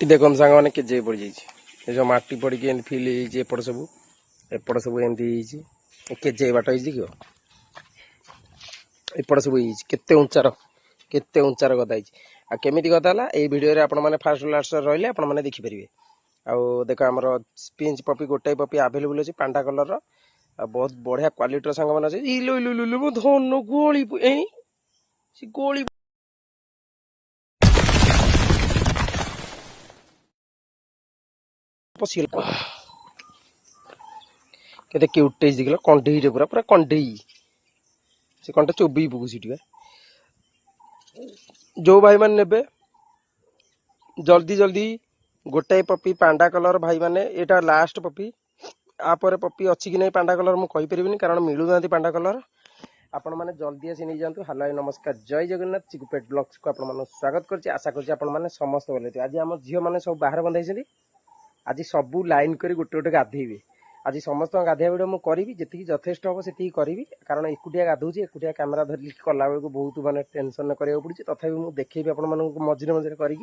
माटी देखो सांग मैंने के पड़ जाइए जो माटी पड़ी फिल एपट सब एमती केजे बाट हो एपट सब केते उंचार गदा केमी गदा है भिडियो आपने फास्ट लास्ट रही आपने देखिपारे आउ देख आम स्पिंच पपी गोटाए पपी आभेलेबुल अच्छी पांडा कलर बहुत बढ़िया क्वालिटी सांग मैंने अच्छे धन गोली गोली केते क्यूट टेज दिखला कंढई पूरा पूरा कंढई से कंठा चोबी पकुसी जो भाई मान ने जल्दी जल्दी गोटाए पपी पांडा कलर भाई माने एटा लास्ट पपी आपर पपी अच्छी कि नहीं पांडा कलर मुझे कहीपरि कारण मिलू ना पांडा कलर आपण मैंने जल्दी आसी नहीं जातु। हेलो नमस्कार जय जगन्नाथ चिकुपेट ब्लॉग्स को आपन स्वागत करछि। आशा करछि आपण माने समस्त बोले आज आम झील मैंने सब बाहर बंधाई आज सबू लाइन कर गोटे गोटे गाधेबे आज समस्त गाधिया भिडियो मुझे करी जी यथेष्ट हम से करी कारण एकुटिया गाधौची एकुटिया कैमेरा धरिक कला बेलू बहुत माने टेंशन करा पड़ी तथापि मुझे देखेबी आपण मझे मझे करी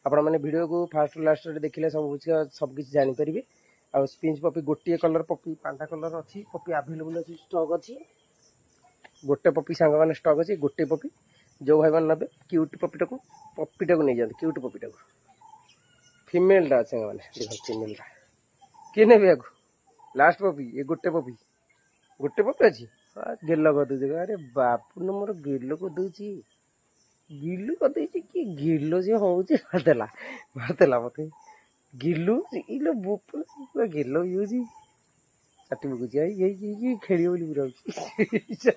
आपण मैंने वीडियो को फास्ट लास्ट देखिले सबकि जानीपारे। आ स्पिंच पपी गोटे कलर पपी पांडा कलर अच्छी पपी आभेलेबुल अच्छी स्टक अच्छी गोटे पपी सांग मैंने स्टक अच्छी गोटे पपी जो भाई मैंने ने क्यूट पपीटा को नहीं जाते क्यूट पपीटा को फिमेलटा अच्छे मैंने देख फिमेलटा किए ने लास्ट पपी ये गोटे पपी अच्छी गेल करदे अरे बापू ने मोर गेल करदे गिलु करदे कि गिलो से हूँ मारदेला मत गिलु इलो पूरा गेल यूज चाटी पकुची खेल बोली पूरा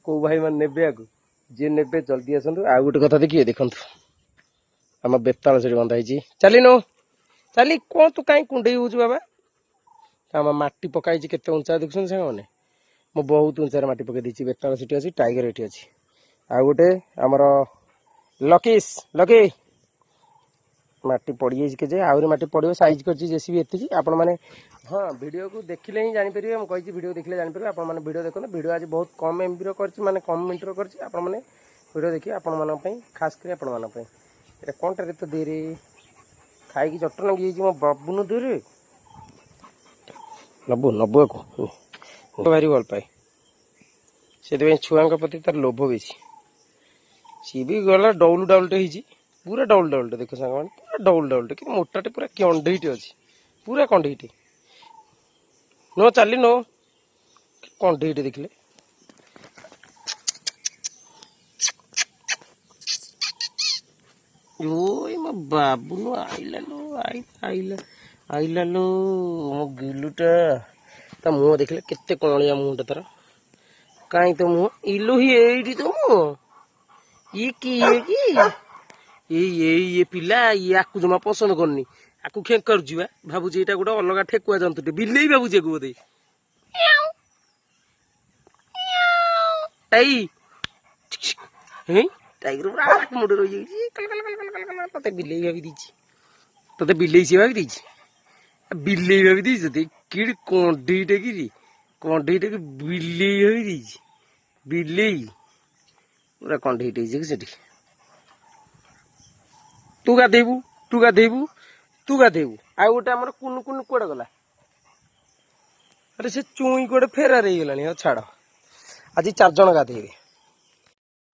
कौ भाई मान ने आगु जी ने जल्दी आसतु। आ गोटे कथा देखिए देखु आम बेताल से बंधा चली नो चली कौन तू कहीं कुंडई हो बाबा आम माटी पकाई केते उंचा देखुन से मैंने मु बहुत उंचार माटी पकई देती बेताल सीटी अच्छी टाइगर ये अच्छी आ गोटे आमर लकीस लकी माटी पड़ जाए आहरी माटी पड़ो साइज कर जेसीबी एति आपण मैंने हाँ वीडियो को देखिले ही जानीपारे मुझे वीडियो देखिले जानीपारे आप वीडियो देखो वीडियो आज बहुत कम एमबी कर कम मिनट कर वीडियो देखिए आपण खास कर आपण कौनटा तो दे रे खाई चट लगी मो बाबू न दे रे नबू नबू को भारी भल पाए से छुआ प्रति तार लोभ बेसी सी भी गला डौल डाउलटे पूरा डौल डाउलटे देख सांग मैंने पूरा डौल डाउलटे कि मोटाटे पूरा कंढईटे अच्छी पूरा कंढईटे नो चली नो कंढईटे देखले मो बाबू नो आइला लो आइला लो मो गिलुटा ता मुह देखले केते कणलिया मुहटा तार कहीं तो मुह इलो ही एडी तो मुह ये की ये पिला ये आकु जमा पसंद करनी आकु खेक कर भावुची यहाँ गोटे अलग ठेकुआ जंतुटे बिलेई भावुची बोधे टाइगर पूरा मुंडे रही ते बिलेई भावी ते बिलेई सी भावी बिलेई भावी कि कंढईटे कि कंढईटे कि बिलेई भावी बिलेई पूरा कंढईटे से तू गाधेबू आ गोटे आम कुनु कुनु कौड़े गला अरे से चुई कौड़े फेरार हो गला छाड़ आज 4 जन गाधेबे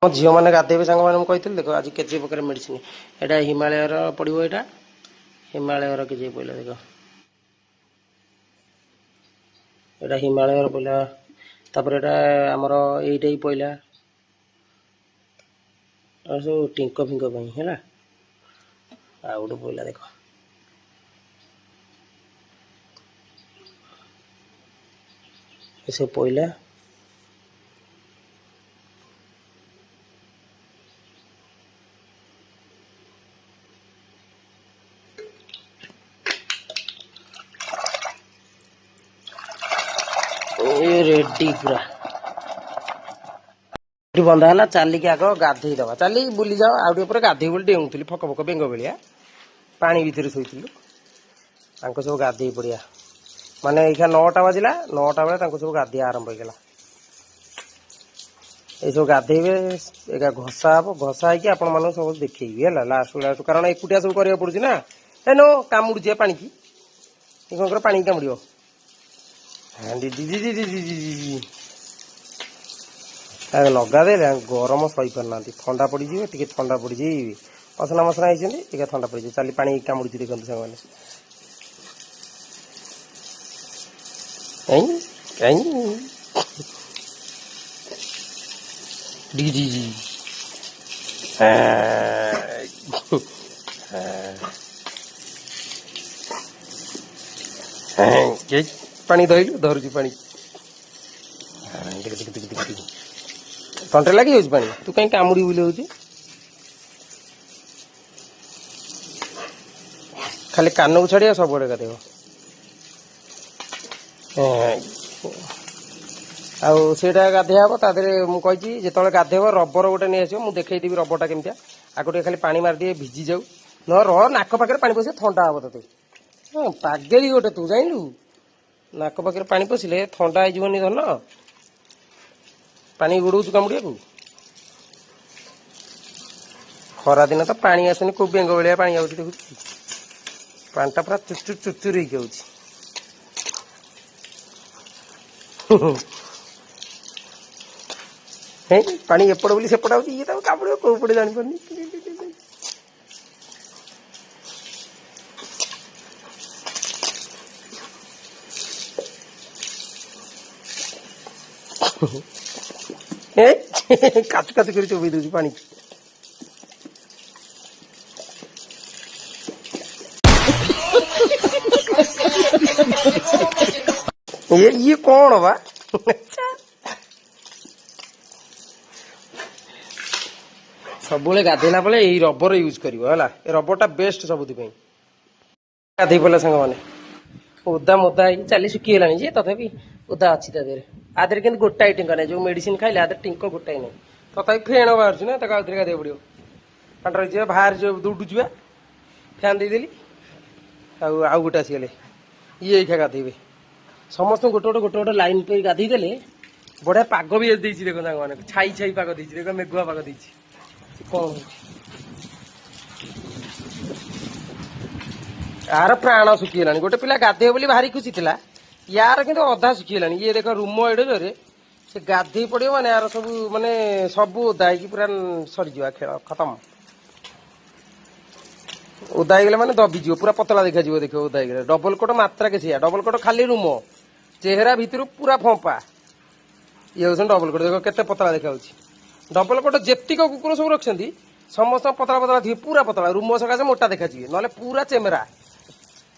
मो झील मैंने गाधेबे सांग मैंने कही देख आज केजे प्रकार मेडिसिन एटा हिमालय पड़ो यहाँ हिमालय केजे पड़ा देख एटा हिमालय पड़ा तापर एटा आमर यहीटा ही पड़ा सब टिंक फिंक है आ गोटे पड़ा देख सब पड़ा रेडी पूरा बंधा है चलिक आग गाधे दबा चल बुली जाओ आउटे पर गाधे बोली डेऊली फक फक बेंग भाया पानी भितर शोलु सब गाधे पड़िया माने 9टा बाजिला 9टा बेले सब गाधिया आरंभ होगा এই ସବୁ ଗାଧେଇବେ ଏକା ଘଷା ହବ ଘଷା ହେଇକି ଆପଣ ମାନଙ୍କୁ ସବୁ ଦେଖେଇବି ହେଲା ଲାଷ୍ଟ କାରଣ ଏକୁଟିଆ ସବୁ କରିବାକୁ ପଡୁଛି ନା ଏ नो କାମୁଡୁଛି ପାଣିକି କଣ କର ପାଣିକି କାମୁଡିବ ଲଗାଦେଲେ ଗରମ ସହିପାରୁନାହାନ୍ତି ଥଣ୍ଡା ପଡିଯିବ ଟିକେ ଥଣ୍ଡା ପଡିଯିବ ଅସନା ମସନା ହେଇଛନ୍ତି ଟିକେ ଥଣ୍ଡା ପଡିଯିବ ଚାଲି ପାଣି କାମୁଡୁଛି ଦେଖନ୍ତୁ ସାଙ୍ଗମାନେ ପାଣି ଧଇଲୁ ଧରୁଛି ପାଣି ତଣ୍ଟେ ଲାଗି ଯାଉଛି ପାଣି ତୁ କାହିଁ କାମୁଡି ବୁଲି ହଉଛି ଖାଲି କାନକୁ ଛାଡିବା ସବୁଆଡେ ଗାଧେଇବ ଆଉ ସେଇଟା ଗାଧେଇ ହବ ତା ଦେହରେ ମୁଁ କହିଛି ଯେତେବେଳେ ଗାଧେଇବ ରବର ଗୋଟେ ନେଇ ଆସିବ ମୁଁ ଦେଖେଇଦେବି ରବରଟା କେମିତିଆ ଆକୁ ଟିକେ ଖାଲି ପାଣି ମାରିଦିଏ ଭିଜି ଯାଉ ନ ରହ ନାକ ପାଖରେ ପାଣି ପଶିବ ଥଣ୍ଡା ହବ ତତେ ପାଗେଳି ଗୋଟେ ତୁ ଜାଣିଲୁ ନାକ ପାଖରେ ପାଣି ପଶିଲେ ଥଣ୍ଡା ହେଇଯିବନି ଧନ ପାଣି ଗୋଡଉଛୁ କାମୁଡିବାକୁ ଖରା ଦିନ ତ ପାଣି ଆସୁନି କୋଉ ବେଙ୍ଗ ଭଳିଆ ପାଣି ଆଉଛି ଦେଖୁଛୁ ପାଣିଟା ପୁରା ଚୁଚୁର ହେଇକି ଆଉଛି ପାଣି ଏପଟ ବୋଲି ସେପଟ ଆଉଛି ଇଏ ତାକୁ କାମୁଡିବ କୋଉ ପଟେ ଜାଣିପାରୁନି କାଚୁ କାଚୁ କରି ଚୋବେଇ ଦଉଛି ପାଣି ଇଏ କଣ ବା ସବୁବେଳେ ଗାଧେଇଲା ବେଳେ ଏଇ ରବର ୟୁଜ କରିବ ହେଲା ଏ ରବରଟା ବେଷ୍ଟ ସବୁଥିପାଇଁ ଗାଧେଇ ପଡିଲା ସାଙ୍ଗମାନେ ଓଦା ମୋଦା ହେଇକି ଚାଲି ଶୁଖିଗଲାଣି ଯେ ତଥାପି ଓଦା ଅଛି ତା ଦେହରେ ଆ ଦେହରେ କିନ୍ତୁ ଗୋଟାଏ ଟିଙ୍କା ନାହିଁ ଯୋଉ ମେଡିସିନ ଖାଇଲେ ଆ ଦେହରେ ଟିଙ୍କ ଗୋଟାଏ ନାହିଁ ତଥାପି ଫେଣ ବାହାରୁଛି ନା ତାକୁ ଆଉଥରେ ଗାଧେଇବାକୁ ପଡିବ ପାଟରେ ଯିବା ବାହାରେ ଯୋଉ ଦୌଡୁ ଯିବା ଫ୍ୟାନ୍ ଦେଇଦେଲି ଆଉ ଗୋଟେ ଆସିଗଲେ ଇଏ ଏଇଖା ଗାଧେଇବେ ସମସ୍ତଙ୍କୁ ଗୋଟେ ଗୋଟେ ଲାଇନ କରି ଗାଧେଇ ଦେଲେ ବଢିଆ ପାଗ ବି ଦେଇଛି ଦେଖ ସାଙ୍ଗମାନେ ଛାଇ ଛାଇ ପାଗ ଦେଇଛି ଦେଖ ମେଘୁଆ ପାଗ ଦେଇଛି କଣ यार प्राण सुखीगलानी गोटे पिला गाधे बोली भारी खुशी थिला यार किंतु अधा सुखीगलानी ये देख रूम एडे जोरे से गाधे पड़ियो माने यार सब ओदा की पूरा सरी जीवा खेल खत्म ओदा गले माने दबी जीव पूरा पतला देखा जीव देखो ओदा गले डबल कोट मात्रा के सिया डबल कोट खाली रूम चेहरा भितर पूरा फंपा ये होसन डबल कोट देखो केते पतला देखा होची डबल कोट जेतिक कुकुर सब रखछंती समस्त पतला पतला थी पूरा पतला रूम सकाशे मोटा देखा जी नले पूरा चेमेरा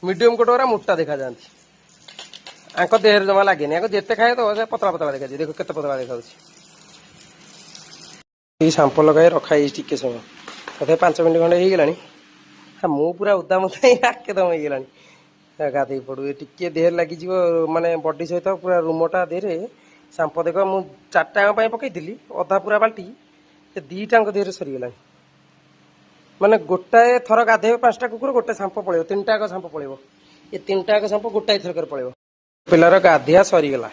मीडियम कोटरा मोटा देखा जाती आंक देहर जमा लगे जिते खाए तो पतला पतला देखा देखो केते पतला देखा सांप लगाई रखाई टिके समय तथा 5 मिनट खंडे हो गलानी मु पूरा उदा मुदा नाकेदम हो गलानी गाधे पड़ू टिके देहर लगी माने बॉडी सहित पूरा रूमटा देहरे सांप देख मु 4 टांग पकई अधा पूरा बाल्टी 2 टांग देहर सरीगलानी माने गोटाए थर गाधे 5टा कुकुर गोटे सांप पड़े 3टा सांप पड़े ये 3टा सांप गोटाए थरक पड़े पिलार गाधिया सरीगला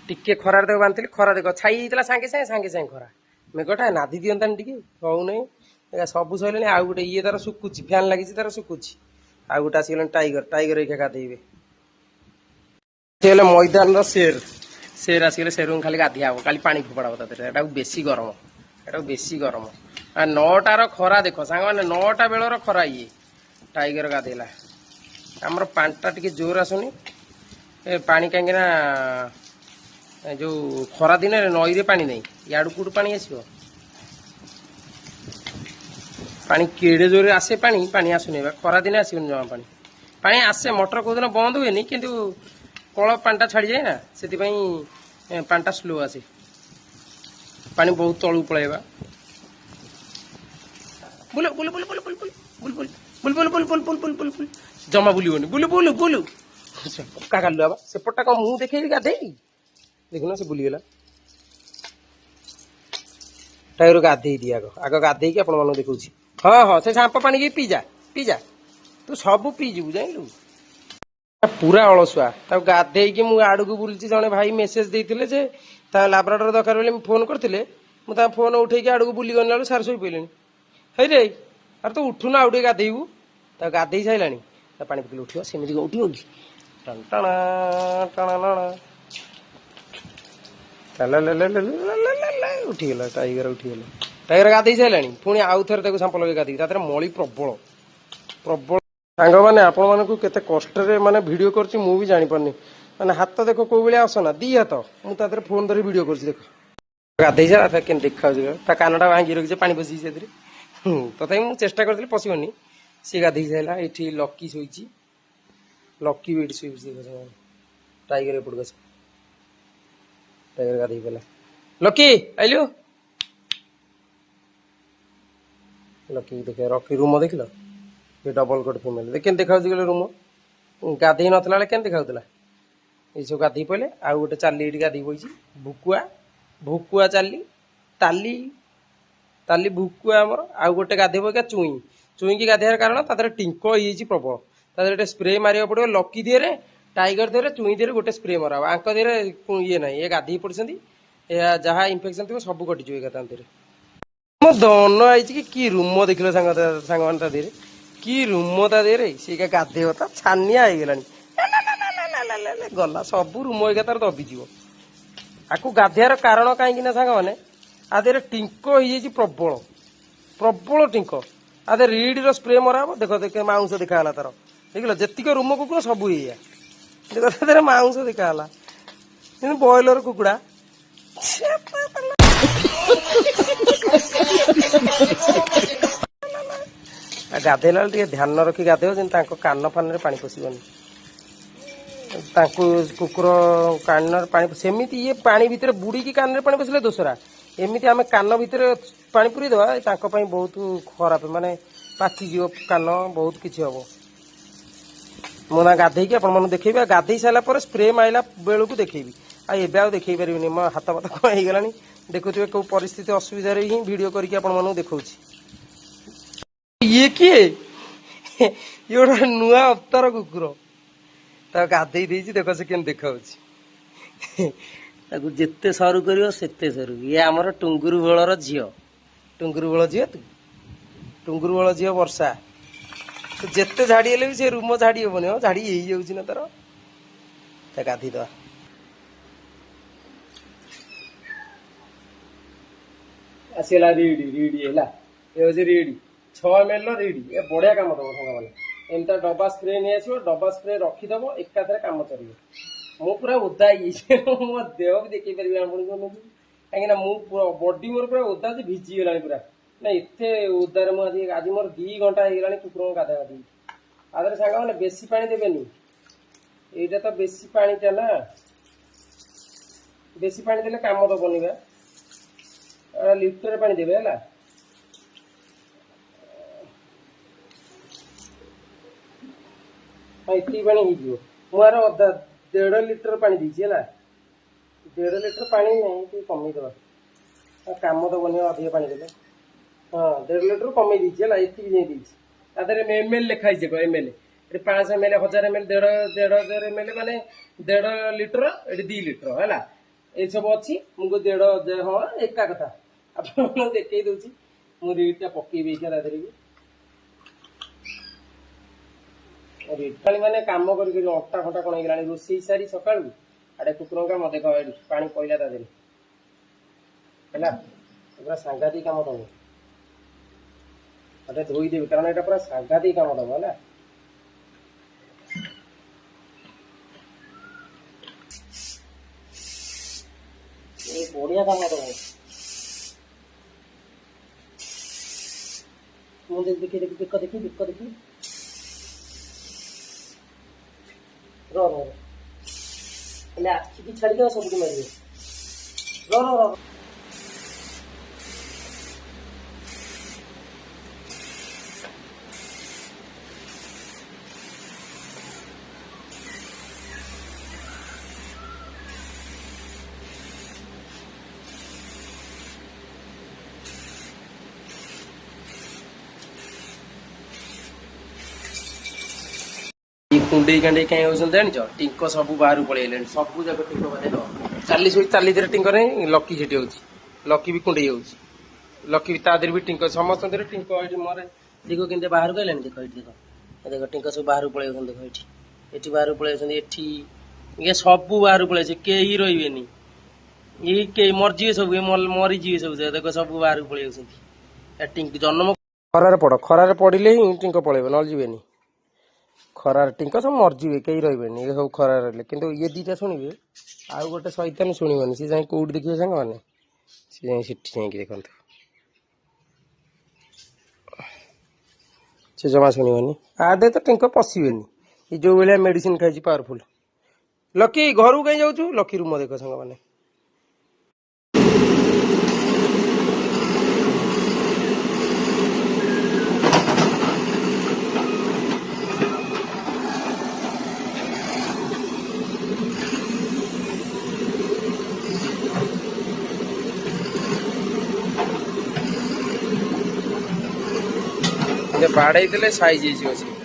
टिके खरार देख बांधि खरा देख छाई सागे सागे खरा मेघटा नादी दिंतानी टे हौ नहीं सबू सैले आउ गोटे ये तार सुकुची फैन लगी तार सुकुची आउ गोटे आसगला टाइगर टाइगर एका गाधेबे मैदान शेर शेर आसगले शेर खाली गाधिया हम खाली पानी फोपड़ा एटा बेसी गरम एटा बेसी गरम आ 9टार खरा देख सांग मैंने 9टा बेलर खरा ये टाइगर गाधेला आमर पांटा टिके जोर आसुनी पानी कहीं जो खरा दिन नई रे पानी नहीं याडू कूट पानी आसो पानी केड़े जोर आसे पानी पानी आसुनी खरा दिन आसोनी जमा पानी पानी आसे मोटर कौ दिन बंद हुए किंतु कल पानीटा छाड़ी जाए ना से पानीटा स्लो आसे पानी बहुत तलू पलैबा बुल बुल बुल बुल बुल बुल बुल बुल बुल बुल बुल बुल बुल बुल बुल बुल जमा बुलबनी बुल बुल बुल पक्का कालु बाबा सेपटा कम मुँह देखे गाधे देखुना से बुलीगला टाइगर गाधे दिए आग गाधे आप देखा हाँ हाँ से सांप पानी की पीजा पीजा तू सब पीजु जाइलु पूरा अलसुआ गाधे मुझे आड़ को बुलूची जड़े भाई मेसेज देते ଲାବ୍ରାଡୋର ଦରକାର ବୋଲି ଫୋନ୍ କରିଥିଲେ ମୁଁ ତାଙ୍କ ଫୋନ୍ ଉଠେଇକି ଆଡ଼କୁ ବୁଲି ଗଲା ବେଳକୁ ସାର୍ ଶୋଇ ପଡ଼ିଲେଣି। ହେଇରେ ଆରେ ତୁ ଉଠୁନା ଆଉ ଟିକେ ଗାଧେଇବୁ। ତାକୁ ଗାଧେଇ ସାରିଲାଣି ତା ପାଣି ପକେଇଲେ ଉଠିବ ସେମିତି କ'ଣ ଉଠିବ କି? ଟଣା ଉଠିଗଲା ଟାଇଗର ଉଠିଗଲା। ଟାଇଗର ଗାଧେଇ ସାରିଲାଣି ପୁଣି ଆଉ ଥରେ ତାକୁ ସାମ୍ପ ଲଗେଇ ଗାଧେଇ ତା ଦେହରେ ମଳି ପ୍ରବଳ ପ୍ରବଳ। ସାଙ୍ଗମାନେ ଆପଣମାନଙ୍କୁ କେତେ କଷ୍ଟରେ ମାନେ ଭିଡ଼ିଓ କରୁଛି ମୁଁ ବି ଜାଣିପାରୁନି। ମାନେ ହାତ ଦେଖ କୋଉ ଭଳିଆ ଅସନା ଦି ହାତ ମୁଁ ତା ଦେହରେ ଫୋନ୍ ଧରି ଭିଡ଼ିଓ କରୁଛି ଦେଖ। ଗାଧେଇ ସାରା ତା କେମିତି ଦେଖାଯାଉଛି ତା କାନଟା ଭାଙ୍ଗି ରଖିছে ପାଣି ପଶିଛି ସେଥିରେ। ତଥାପି ମୁଁ ଚେଷ୍ଟା କରିଥିଲି ପଶିବନି। ସିଏ ଗାଧେଇ ସାରିଲା। ଏଠି ଲକି ଶୋଇଛି। ଲକି ବି ଏଠି ଶୋଇଛି। ଟାଇଗର ଏପଟକୁ ଆସ। ଟାଇଗର ଗାଧେଇ ପଡ଼ିଲା। ଲକି ଆଇଲୁ। ଲକି ଦେଖ ରକି ରୁମ ଦେଖିଲ ଏ ଡବଲ କୋଟ୍ ଫିମେଲ ଦେଖ କେମିତି ଦେଖାଯାଉଛି କହିଲେ ରୁମ। ଗାଧେଇ ନଥିଲା ବେଳେ କେମିତି ଦେଖାଉଥିଲା। ଏଇସବୁ ଗାଧେଇ ପଇଲେ ଆଉ ଗୋଟେ ଚାଲି ଏଠି ଗାଧେଇ ପଇଛି। ଭୁକୁଆ ଭୁକୁଆ ଚାଲି ତାଲି ତାଲି ଭୁକୁଆ ଆମର ଆଉ ଗୋଟେ ଗାଧେଇ ପଇକା ଚୁଇଁ ଚୁଇଁକି ଗାଧେଇବାର କାରଣ ତା ଦେହରେ ଟିଙ୍କ ହେଇଯାଇଛି ପ୍ରବଳ। ତା ଦେହରେ ଗୋଟେ ସ୍ପ୍ରେ ମାରିବାକୁ ପଡ଼ିବ। ଲକି ଦେହରେ ଟାଇଗର ଦେହରେ ଚୁଇଁ ଦେହରେ ଗୋଟେ ସ୍ପ୍ରେ ମରାବ। ଆଙ୍କ ଦେହରେ ଇଏ ନାହିଁ ଏ ଗାଧେଇ ପଡ଼ିଛନ୍ତି। ଏହା ଯାହା ଇନଫେକ୍ସନ ଥିବ ସବୁ କଟିଯିବ ଏକା ତା ଦେହରେ। ମୋ ଦନ ଆଇଛି କି ରୁମ ଦେଖିଲ ସାଙ୍ଗମାନେ ତା ଦେହରେ କି ରୁମ ତା ଦେହରେ ସେ ଗାଧେଇବ ତା ଛାନିଆ ହେଇଗଲାଣି। ଗଲା ସବୁ ରୁମ ଏକା ତାର ଦବିଯିବ। ଆକୁ ଗାଧେଇବାର କାରଣ କାହିଁକି ନା ସାଙ୍ଗମାନେ ଆ ଦେହରେ ଟିଙ୍କ ହେଇଯାଇଛି ପ୍ରବଳ ପ୍ରବଳ ଟିଙ୍କ। ଆ ଦେହରେ ରିଡର ସ୍ପ୍ରେ ମରାହବ। ଦେଖ ଦେଖ ମାଉଁସ ଦେଖାଗଲା ତାର ଦେଖିଲ ଯେତିକ ରୁମ କୁକୁର ସବୁ ଏଇଆ ଦେଖ ତା ଦେହରେ ମାଉଁସ ଦେଖାଗଲା କିନ୍ତୁ ବ୍ରଏଲର କୁକୁଡ଼ା। ଗାଧେଇଲା ବେଳେ ଟିକେ ଧ୍ୟାନ ରଖି ଗାଧେଇବ ଯେମିତି ତାଙ୍କ କାନ ଫାନରେ ପାଣି ପଶିବନି। ତାଙ୍କୁ କୁକୁର କାନରେ ପାଣି ସେମିତି ଇଏ ପାଣି ଭିତରେ ବୁଡ଼ିକି କାନରେ ପାଣି ପଶିଲେ ଦୋସରା। ଏମିତି ଆମେ କାନ ଭିତରେ ପାଣି ପୁରେଇ ଦେବା ତାଙ୍କ ପାଇଁ ବହୁତ ଖରାପ ମାନେ ପାଚିଯିବ କାନ ବହୁତ କିଛି ହବ। ମୁଁ ନା ଗାଧେଇକି ଆପଣମାନଙ୍କୁ ଦେଖେଇବି। ଆଉ ଗାଧେଇ ସାରିଲା ପରେ ସ୍ପ୍ରେ ମାରିଲା ବେଳକୁ ଦେଖେଇବି। ଆଉ ଏବେ ଆଉ ଦେଖେଇ ପାରିବିନି ମୋ ହାତ ଫାତ କ'ଣ ହେଇଗଲାଣି। ଦେଖୁଥିବେ କେଉଁ ପରିସ୍ଥିତି ଅସୁବିଧାରେ ହିଁ ଭିଡ଼ିଓ କରିକି ଆପଣମାନଙ୍କୁ ଦେଖଉଛି। ଇଏ କିଏ ଇଏ ଗୋଟେ ନୂଆ ଅବତାର କୁକୁର। ତାକୁ ଗାଧେଇ ଦେଇଛି ଦେଖ ସେ କେମିତି ଦେଖାଉଛି। ତାକୁ ଯେତେ ସରୁ କରିବ ସେତେ ସରୁ। ଇଏ ଆମର ଟୁଙ୍ଗୁରୁ ବଳର ଝିଅ। ଟୁଙ୍ଗୁରୁ ବଳ ଝିଅ ତୁ ଟୁଙ୍ଗୁରୁ ବଳ ଝିଅ ବର୍ଷା। ଯେତେ ଝାଡ଼ି ହେଲେ ବି ସେ ରୁମ ଝାଡ଼ି ହବନି। ହଁ ଝାଡ଼ି ହେଇଯାଉଛି ନା ତାର। ତା ଗାଧେଇ ଦବା। ଆସିଗଲା ରିଡି ରିଡି ହେଲା ଏ ହଉଛି ରିଡି 6 ml ର ରିଡି। ଏ ବଢିଆ କାମ ଦବ ସାଙ୍ଗମାନେ। ଏମିତି ଡବା ସ୍ପ୍ରେ ନେଇ ଆସିବ ଡବା ସ୍ପ୍ରେ ରଖିଦବ ଏକାଥରେ କାମ ଚଳିବ। ମୁଁ ପୁରା ଓଦା ହେଇଯାଇଛି ମୋ ଦେହ ବି ଦେଖେଇ ପାରିବି ଆପଣଙ୍କୁ କାହିଁକି ନା ମୁଁ ବଡି ମୋର ପୁରା ଓଦା ଅଛି ଭିଜିଗଲାଣି ପୁରା। ନା ଏତେ ଓଦାରେ ମୁଁ ଆଜି ମୋର 2 ଘଣ୍ଟା ହେଇଗଲାଣି କୁକୁରଙ୍କୁ ଗାଧା ଗାଧି। ଆଧରେ ସାଙ୍ଗମାନେ ବେଶୀ ପାଣି ଦେବେନି। ଏଇଟା ତ ବେଶୀ ପାଣିଟା ନା ବେଶୀ ପାଣି ଦେଲେ କାମ ଦବନି ବା। ଲିଟର ପାଣି ଦେବେ ହେଲା। ଏତିକି ପାଣି ହେଇଯିବ। ମୁଁ ଆର ଅଧା 1.5 ଲିଟର ପାଣି ଦେଇଛି ହେଲା। 1.5 ଲିଟର ପାଣି ଟିକେ କମେଇଦବା କାମ ଦବନି ଅଧିକ ପାଣି ଦେଲେ। ହଁ 1.5 ଲିଟର କମେଇ ଦେଇଛି ହେଲା। ଏତିକି ଯାଇ ଦେଇଛି। ତା ଦେହରେ ml ଲେଖା ହେଇଛି ml ଏଠି 500 ml 1000 ml 1.5 ml ମାନେ 1.5 ଲିଟର ଏଠି 2 ଲିଟର ହେଲା। ଏସବୁ ଅଛି ମୁଁ 1.5 ହଁ ଏକା କଥା ଆପଣଙ୍କୁ ଦେଖେଇ ଦଉଛି। ମୁଁ ରିଡଟା ପକେଇବି ତା ଦେହରେ ବି ରିଡ ମାନେ କାମ କରିକି ଅଣ୍ଟା ଫଣ୍ଟା କ'ଣ ହେଇଗଲାଣି। ରୋଷେଇ ସାରି ସକାଳୁ ଆଡେ କୁକୁରଙ୍କ କାମ ଦେଖ ଏଠି ପାଣି ପଇଲା ତା ଦେହରେ ହେଲା। ପୁରା ସାଂଘାତିକ କାମ ଦବ। ଏଟା ଧୋଇଦେବି କାରଣ ଏଇଟା ପୁରା ସାଂଘାତିକ କାମ ଦବ ହେଲା। ବଢିଆ କାମ ଦବ। ମୁଁ ଦେଖି ଦେଖି ବେକ ଦେଖି ବେକ ଦେଖି ହେଲେ ଆଖିକି ଛାଡ଼ିଦେବା ସବୁଠି ମାରିବେ। କୁଣ୍ଡେଇ କାଣ୍ଡେଇ କାହିଁ ହଉଛନ୍ତି ଜାଣିଛ? ଟିଙ୍କ ସବୁ ବାହାରୁ ପଳେଇ ଆଇଲେଣି ସବୁ ଯାକ ଟିଙ୍କ ବାହାରିବ। ଚାଲି ଶୋଇ ଚାଲି ଦେରେ ଟିଙ୍କ ନାହିଁ ଲକି ସେଠି ହଉଛି ଲକି ବି କୁଣ୍ଡେଇ ହଉଛି ଲକି ବି ତା ଦେହରେ ବି ଟିଙ୍କ ସମସ୍ତଙ୍କର ଟିଙ୍କ ଏଠି ମୋର ଦେଖ କେମିତି ବାହାରକୁ ଆଇଲାଣି ଦେଖ ଏଠି ଦେଖ ଦେଖ ଟିଙ୍କ ସବୁ ବାହାରକୁ ପଳେଇ ଆଉଛନ୍ତି ଦେଖ ଏଠି ଏଠି ବାହାରକୁ ପଳେଇ ଆଉଛନ୍ତି ଏଠି ଇଏ ସବୁ ବାହାରକୁ ପଳେଇ ଆସିବେ କେହି ରହିବେନି ଇଏ କେହି ମରିଯିବେ ସବୁ ମରିଯିବେ ସବୁ ଦେଖ ସବୁ ବାହାରକୁ ପଳେଇ ଆଉଛନ୍ତି ଟିଙ୍କ ଜନ୍ମ ଖରାରେ ପଡ଼ିଲେ ହିଁ ଟିଙ୍କ ପଳେଇବ ନହେଲେ ଯିବେନି ଖରାରେ ଟିଙ୍କ ସବୁ ମରିଯିବେ କେହି ରହିବେନି ଇଏ ସବୁ ଖରାରେ ରହିଲେ କିନ୍ତୁ ଇଏ ଦିଟା ଶୁଣିବେ ଆଉ ଗୋଟେ ସୈତାନ ଶୁଣିବନି ସେ ଯାଇ କୋଉଠି ଦେଖିବେ ସାଙ୍ଗମାନେ ସେ ଯାଇ ସେଠି ଯାଇକି ଦେଖନ୍ତୁ ସେ ଜମା ଶୁଣିବନି ଆଦେ ତ ଟିଙ୍କ ପଶିବେନି ଏ ଯୋଉ ଭଳିଆ ମେଡିସିନ ଖାଇଛି ପାୱାରଫୁଲ ଲକି ଘରକୁ କାହିଁ ଯାଉଛୁ ଲକି ରୁମ ଦେଖ ସାଙ୍ଗମାନେ ବାଡେଇ ଦେଲେ ସାଇଜ ହେଇଯିବ ସେ